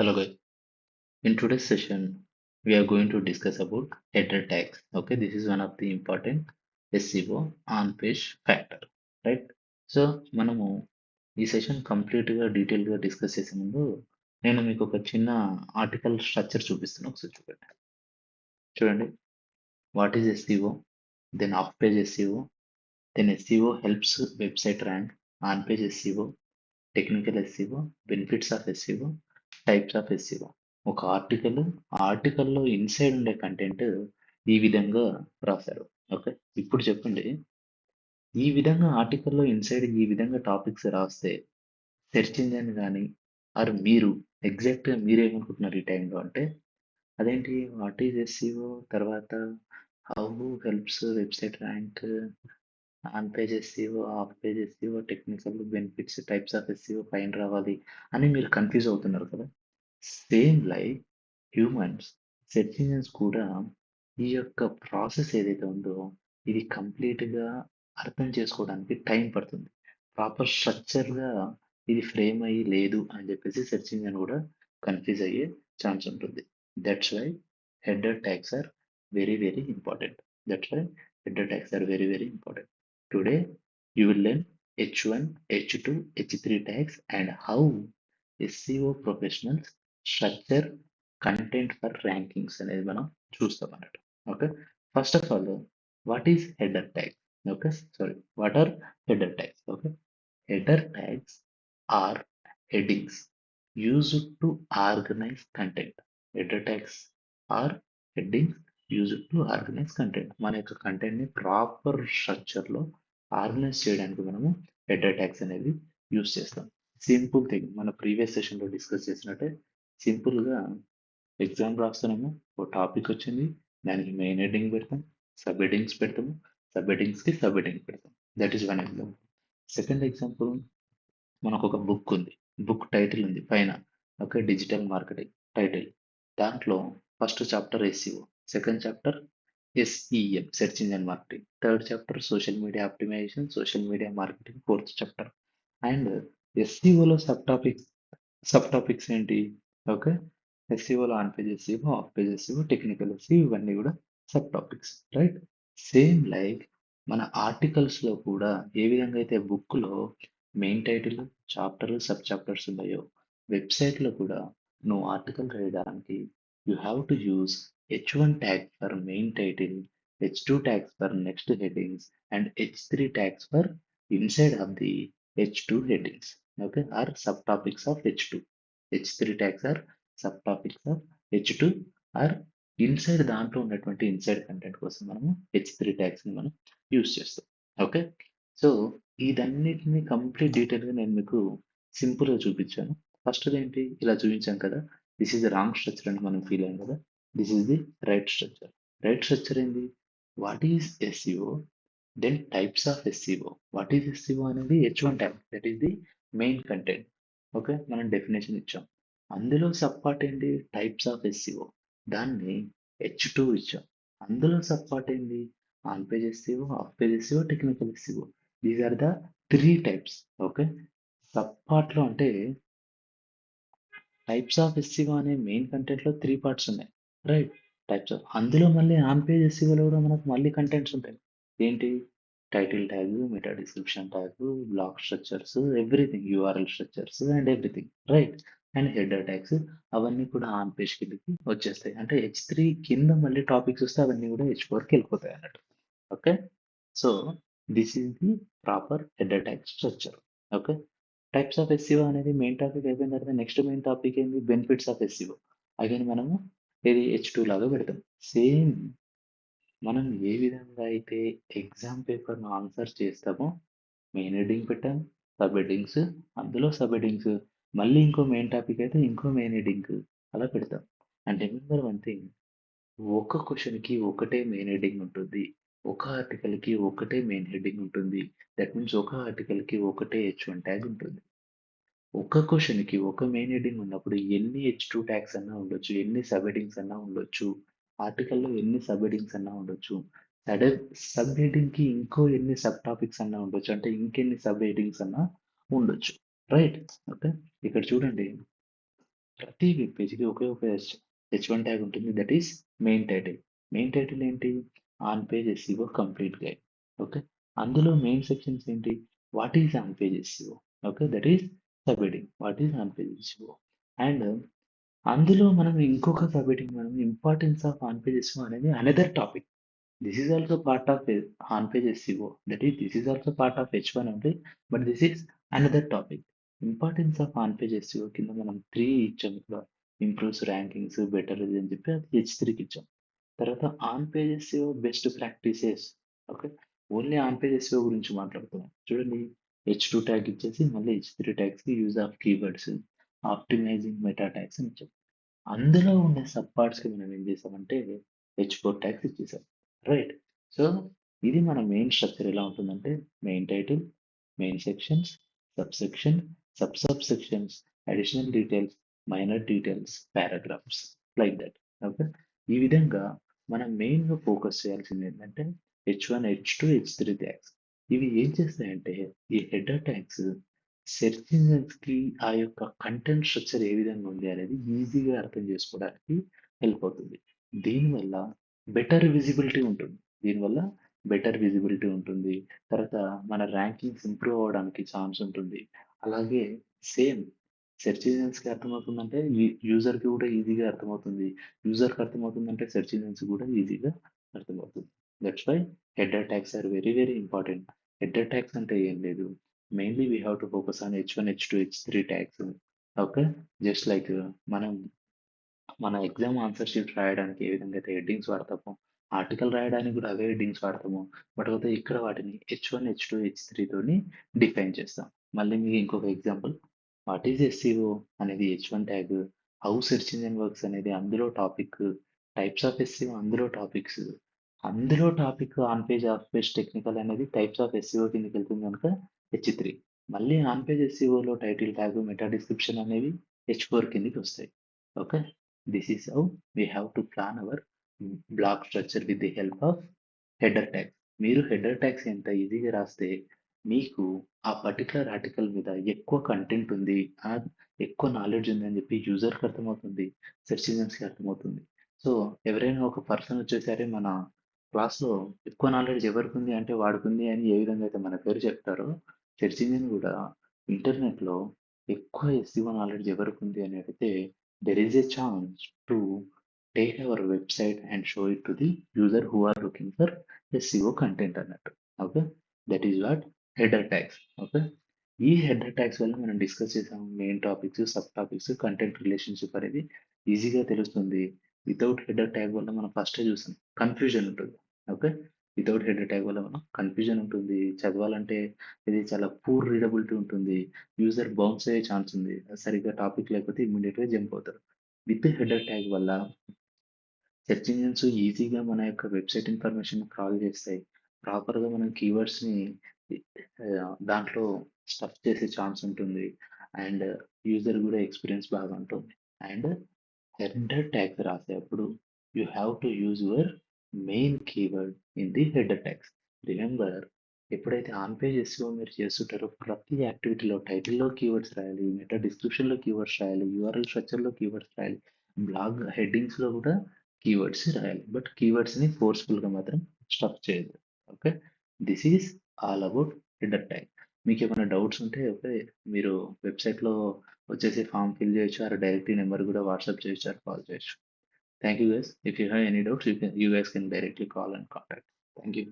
Hello guys. In today's session, we are going to discuss about header tags. Okay, this is one of the important SEO on-page factor, right? So మనము ఈ session కంప్లీట్గా డీటెయిల్గా discuss చేసే ముందు నేను మీకు ఒక చిన్న ఆర్టికల్ స్ట్రక్చర్ చూపిస్తున్నాను. ఒకసారి చూడండి. చూడండి, what is SEO, then off page SEO, then SEO helps website rank, on page SEO, technical SEO, benefits of SEO, types of SEO. ఒక ఆర్టికల్లో ఇన్సైడ్ ఉండే కంటెంట్ ఈ విధంగా రాశారు. ఓకే, ఇప్పుడు చెప్పండి, ఈ విధంగా ఆర్టికల్లో ఇన్సైడ్ ఈ విధంగా టాపిక్స్ రాస్తే సెర్చ్ ఇంజిన్ కానీ ఆర్ మీరు ఎగ్జాక్ట్గా మీరేమనుకుంటున్నారు ఈ టైంలో అంటే, అదేంటి వాట్ ఈజ్ SEO, తర్వాత how helps website rank, on page SEO, off page SEO, technical benefits, types of SEO పైన రావాలి అని మీరు కన్ఫ్యూజ్ అవుతున్నారు కదా. Same like humans, search engines కూడా ఈ యొక్క ప్రాసెస్ ఏదైతే ఉందో ఇది కంప్లీట్గా అర్థం చేసుకోవడానికి టైం పడుతుంది. ప్రాపర్ స్ట్రక్చర్గా ఇది ఫ్రేమ్ అయ్యి లేదు అని చెప్పేసి సెర్చ్ ఇంజిన్ కూడా కన్ఫ్యూజ్ అయ్యే ఛాన్స్ ఉంటుంది. That's why header tags are very very important. That's why header tags are very very important. Today you will learn H1, H2, H3 tags and how SEO professionals structure content for rankings అనేది మనం చూస్తాం అన్నట్టు. Okay, first of all what is header tag? Okay, sorry, what are header tags? Okay, header tags are headings used to organize content. Header tags are headings used to organize content. మన యొక్క కంటెంట్ని proper స్ట్రక్చర్లో organize చేయడానికి మనము header tags అనేది use చేస్తాం. Simple thing, మన previous సెషన్లో డిస్కస్ చేసినట్టే సింపుల్గా ఎగ్జామ్ రాస్తున్నాము, ఒక టాపిక్ వచ్చింది, దానికి మెయిన్ హెడ్డింగ్ పెడతాం, సబ్ హెడ్డింగ్స్ పెడతాము, సబ్ హెడ్డింగ్స్కి సబ్ హెడ్డింగ్ పెడతాం. That is one example. Second example, మనకు ఒక బుక్ ఉంది, బుక్ టైటిల్ ఉంది పైన, ఓకే, డిజిటల్ మార్కెటింగ్ టైటిల్. దాంట్లో first chapter SEO, second chapter SEM, search engine marketing, third chapter social media optimization, social media marketing, fourth chapter. And SEOలో sub topics ఏంటి? Okay, SEOలో on page SEO, off page SEO, technical SEO, ఇవన్నీ కూడా sub topics, right? Same like మన ఆర్టికల్స్లో కూడా ఏ విధంగా అయితే బుక్లో main title, chapter, sub chapters ఉన్నాయో, వెబ్సైట్లో కూడా నువ్వు ఆర్టికల్ రాయడానికి you have to use H1 tag for main title, H2 tags for next headings and H3 tags for inside of the H2 headings. Okay, are subtopics of H2. H3 tags are subtopics of H2 are inside దాంట్లో ఉన్నటువంటి inside content కోసం మనము H3 tags ని మనం use చేస్తాం. Okay, so ఇదన్నిటిని complete డీటెయిల్గా నేను మీకు సింపుల్గా చూపించాను. ఫస్ట్ ఏంటి, ఇలా చూపించాం కదా, this is the wrong structure అని మనం ఫీల్ అయ్యాం కదా, this is the right structure. Right structure ఏంది? What is SEO, then types of SEO. What is SEO అనేది H1 tag, that is the main content. Okay, మనం definition ఇచ్చాం. అందులో sub part ఏంటి? టైప్స్ ఆఫ్ SEO, దాన్ని H2 ఇచ్చాం. అందులో sub part ఏంటి? On page SEO, off page SEO, technical SEO. These are the 3 types. Okay, sub పార్ట్లో అంటే టైప్స్ ఆఫ్ SEO అనే మెయిన్ కంటెంట్లో 3 పార్ట్స్ ఉన్నాయి, రైట్? టైప్స్ ఆఫ్, అందులో మళ్ళీ ఆన్ పేజ్ SEOలో కూడా మనకు మళ్ళీ కంటెంట్స్ ఉంటాయి. ఏంటి? Title tag, meta description tag, block structures, everything, URL structures and everything, right? And header tags, అవన్నీ కూడా ఆన్ పేజ్ కిందకి వచ్చేస్తాయి. అంటే H3 కింద మళ్ళీ టాపిక్స్ వస్తే అవన్నీ కూడా H4కి వెళ్ళిపోతాయి అన్నట్టు. Okay, so this is the proper header tag structure. Okay, types of SEO అనేది మెయిన్ టాపిక్ అయిపోయిన తర్వాత నెక్స్ట్ మెయిన్ టాపిక్ ఏంది? Benefits of SEO. అగైన్ మనము ఇది H2 లాగా పెడతాం. సేమ్ మనం ఏ విధంగా అయితే ఎగ్జామ్ పేపర్ను ఆన్సర్ చేస్తామో, మెయిన్ హెడ్డింగ్ పెట్టాం, సబ్ హెడ్డింగ్స్, అందులో సబ్ హెడ్డింగ్స్, మళ్ళీ ఇంకో మెయిన్ టాపిక్ అయితే ఇంకో మెయిన్ హెడ్డింగ్, అలా పెడతాం. అండ్ రిమెంబర్ వన్ థింగ్, ఒక క్వశ్చన్కి ఒకటే మెయిన్ హెడ్డింగ్ ఉంటుంది, ఒక ఆర్టికల్కి ఒకటే మెయిన్ హెడ్డింగ్ ఉంటుంది. దట్ మీన్స్ ఒక ఆర్టికల్కి ఒకటే H1 ట్యాగ్ ఉంటుంది. ఒక క్వశ్చన్‌కి ఒక మెయిన్ హెడ్డింగ్ ఉన్నప్పుడు ఎన్ని H2 ట్యాగ్స్ అన్నా ఉండొచ్చు, ఎన్ని సబ్ హెడ్డింగ్స్ అన్నా ఉండొచ్చు. ఆర్టికల్‌లో ఎన్ని సబ్ హెడ్డింగ్స్ అన్నా ఉండొచ్చు. సడ సబ్ హెడ్డింగ్‌కి ఇంకో ఎన్ని సబ్ టాపిక్స్ అన్నా ఉండొచ్చు. అంటే ఇంకెన్ని సబ్ హెడ్డింగ్స్ అన్నా ఉండొచ్చు, రైట్? ఓకే, ఇక్కడ చూడండి, ప్రతి వెబ్ పేజ్‌కి ఒకే ఒక హెచ్1 ట్యాగ్ ఉంటుంది. That is main title. Main title ఏంటి? On page SEO complete guide. Okay. అందులో మెయిన్ సెక్షన్స్ ఏంటి? What is on page SEO? Okay. That is sub heading. What is on page SEO? And అందులో మనం ఇంకొక sub heading మనం importance of on page SEO అనేది another topic. This is also part of a on-page SEO. That is, this is also part of H1 only, but this is another topic. Importance of on-page SEO కింద మనం 3 ఇచ్చాం ఇక్కడ. Improves rankings, better ఇది అని చెప్పి అది H3కి ఇచ్చాం. తర్వాత on page SEO best practices. Okay. Only on page SEO గురించి మాట్లాడుతున్నాం. చూడండి, H2 ట్యాగ్ ఇచ్చేసి మళ్ళీ H3 ట్యాగ్స్కి use of keywords, optimizing meta tags అని ఇచ్చాం. అందులో ఉండే సబ్ పార్ట్స్‌కి మనం ఏం చేసామంటే H4 ట్యాగ్స్ ఇచ్చేసాం. రైట్. సో, ఇది మన మెయిన్ స్ట్రక్చర్ ఎలా ఉంటుందంటే main title, main sections, sub section, sub sections, additional details, minor details, paragraphs like that. Okay. ఈ విధంగా మనం మెయిన్‌గా ఫోకస్ చేయాల్సింది ఏంటంటే H1, H2, H3 ట్యాగ్స్. ఇవి ఏం చేస్తాయంటే ఈ హెడర్ ట్యాగ్స్ సెర్చ్ ఇంజిన్స్‌కి ఆ యొక్క కంటెంట్ స్ట్రక్చర్ ఏ విధంగా ఉంది అనేది ఈజీగా అర్థం చేసుకోవడానికి హెల్ప్ అవుతుంది. దీనివల్ల బెటర్ విజిబిలిటీ ఉంటుంది. దీనివల్ల బెటర్ విజిబిలిటీ ఉంటుంది. తర్వాత మన ర్యాంకింగ్స్ ఇంప్రూవ్ అవ్వడానికి ఛాన్స్ ఉంటుంది. అలాగే సేమ్ సెర్చ్ ఇంజిన్స్‌కి అర్థమవుతుందంటే యూజర్‌కి కూడా ఈజీగా అర్థమవుతుంది. యూజర్‌కి అర్థమవుతుందంటే సెర్చ్ ఇంజిన్స్‌కి కూడా ఈజీగా అర్థమవుతుంది. That's why header tags are very very important. Header tags అంటే ఏం లేదు. Mainly we have to focus on H1, H2, H3 tags. Okay. Just like మనం మన ఎగ్జామ్ ఆన్సర్ షీట్ రాయడానికి ఏ విధంగా అయితే హెడ్డింగ్స్ వాడతామో, ఆర్టికల్ రాయడానికి కూడా అవే హెడ్డింగ్స్ వాడతాము. బట్ అయితే ఇక్కడ వాటిని H1, H2, H3 తోని డిఫైన్ చేస్తాం. మళ్ళీ మీకు ఇంకొక ఎగ్జాంపుల్, వాట్ ఈజ్ ఎస్సీఓ అనేది H1 tag, how search engine works అనేది అందులో టాపిక్, టైప్స్ ఆఫ్ ఎస్సీఓ అందులో టాపిక్స్, అందులో topic on page, off page technical అనేది టైప్స్ ఆఫ్ ఎస్సీఓ కిందకి వెళ్తుంది కనుక H3. మళ్ళీ ఆన్ పేజ్ ఎస్సీఓలో టైటిల్ ట్యాగ్, మెటా డిస్క్రిప్షన్ అనేవి H4 కిందకి వస్తాయి. Okay. This is how we have to plan our block structure with the help of header tags. మీరు హెడర్ ట్యాగ్స్ ఎంత ఈజీగా రాస్తే మీకు ఆ పర్టికులర్ ఆర్టికల్ మీద ఎక్కువ కంటెంట్ ఉంది, ఎక్కువ నాలెడ్జ్ ఉంది అని చెప్పి యూజర్కి అర్థమవుతుంది, సెర్చ్ ఇంజిన్స్కి అర్థమవుతుంది. సో ఎవరైనా ఒక పర్సన్ వచ్చేసరి మన క్లాస్లో ఎక్కువ నాలెడ్జ్ ఎవరికి ఉంది అంటే వాడికి ఉంది అని ఏ విధంగా అయితే మన పేరు చెప్తారో, సెర్చ్ ఇంజిన్ కూడా ఇంటర్నెట్లో ఎక్కువ ఎస్ఈఓ నాలెడ్జ్ ఎవరికి ఉంది అని అడిగితే there is a chance to take our website and show it to the user who are looking for SEO content అన్నట్టు. Okay. That is what header tags. Okay. ఈ header tags వల్ల మనం discuss చేసాం main topics, sub topics, content relationship అనేది ఈజీగా తెలుస్తుంది. Without header tag వల్ల మనం ఫస్టే చూసాం కన్ఫ్యూజన్ ఉంటుంది. ఓకే. వితౌట్ హెడర్ ట్యాగ్ వల్ల మనం కన్ఫ్యూజన్ ఉంటుంది. చదవాలంటే ఇది చాలా పూర్ రీడబిలిటీ ఉంటుంది. యూజర్ బౌన్స్ అయ్యే ఛాన్స్ ఉంది. సరిగ్గా టాపిక్ లేకపోతే ఇమ్మీడియట్‌గా జంప్ అవుతారు. విత్ హెడర్ ట్యాగ్ వల్ల సెర్చ్ ఇంజిన్స్ ఈజీగా మన యొక్క వెబ్‌సైట్ ఇన్ఫర్మేషన్ క్రాల్ చేస్తాయి. ప్రాపర్‌గా మనం కీవర్డ్స్‌ని దాంట్లో స్టఫ్ చేసే ఛాన్స్ ఉంటుంది. అండ్ యూజర్ కూడా ఎక్స్‌పీరియన్స్ బాగా ఉంటుంది. అండ్ హెడర్ ట్యాగ్స్ రాసేటప్పుడు you have to use your main keyword in the header tags. Remember, ఎప్పుడైతే ఆన్ పేజ్ ఎస్ఈఓ మీరు చేస్తుంటారో ప్రతి యాక్టివిటీలో టైటిల్‌లో కీవర్డ్స్ రాయాలి, మెటా డిస్క్రిప్షన్‌లో కీవర్డ్స్ రాయాలి, యూఆర్ఎల్ స్ట్రక్చర్‌లో కీవర్డ్స్ రాయాలి, బ్లాగ్ హెడ్డింగ్స్‌లో కూడా కీవర్డ్స్ రాయాలి. బట్ కీవర్డ్స్‌ని ఫోర్స్‌ఫుల్‌గా మాత్రం స్టఫ్ చేయొద్దు. Okay. This is all about header tag. మీకేమైనా డౌట్స్ ఉంటే ఓకే, మీరు వెబ్‌సైట్‌లో వచ్చేసి ఫామ్ ఫిల్ చేయొచ్చు ఆర్ డైరెక్ట్ ఈ నెంబర్ కూడా వాట్సాప్ చేయొచ్చు ఆర్ కాల్ చేయొచ్చు. Thank you guys. If you have any doubts, you guys can directly call and contact. Thank you.